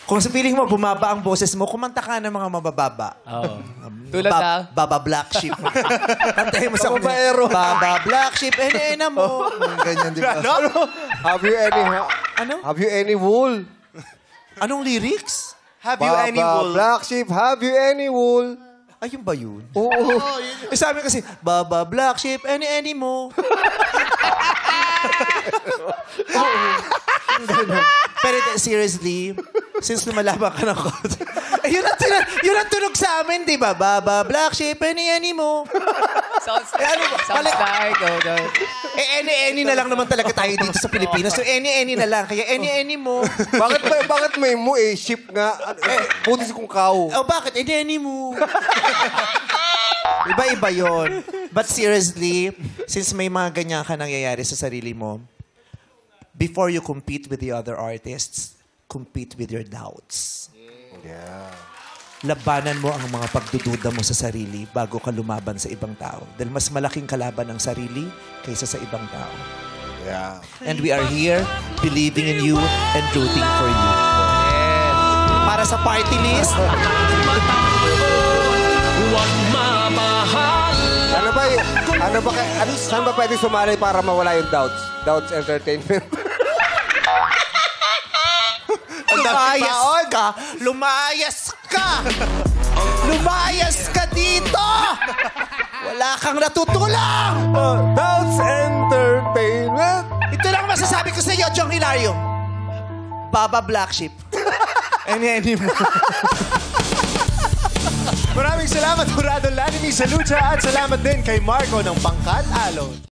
Kung sa feeling mo, bumaba ang boses mo, kumanta ka ng mga mabababa. Oo. Tulad na? Baba Black Sheep. Kantahin mo sa Babaero. Baba Black Sheep, ena mo. Ganyan din. Have you any... Ano? Have you any wool? Anong lyrics? Have you any wool? Black sheep, have you any wool? Ayun ba yun? Oo. Eh, sabi kasi, Baba Black Sheep, any mo. Pero seriously, since lumalaban ka ng konti, yun ang tunog sa amin, di ba? Baba Black Sheep, any mo. Sounds Mali- like, go. Eh, any na lang naman talaga tayo dito sa Pilipinas. So, any na lang. Kaya any mo. Bakit may mo eh? Sheep nga. Putis kong cow. Oh, bakit? Any mo. Iba-iba yun. But seriously, since may mga ganyan ka nangyayari sa sarili mo, before you compete with the other artists, compete with your doubts. Yeah. Labanan mo ang mga pagdududa mo sa sarili bago ka lumaban sa ibang tao. Dahil mas malaking kalaban ng sarili kaysa sa ibang tao. Yeah. And we are here believing in you and rooting for you. Para sa party list, Saan ba pwede sumali para mawala yung doubts? Doubts Entertainment. lumayas ka! Lumayas ka! Lumayas ka dito! Wala kang natutulong! Doubts Entertainment! Ito lang masasabi ko sa iyo, Jong Hilario. Baba Black Sheep. Any mo. Maraming salamat, Jurado Lanny sa Lucha, at salamat din kay Marco ng Pangkal Alon.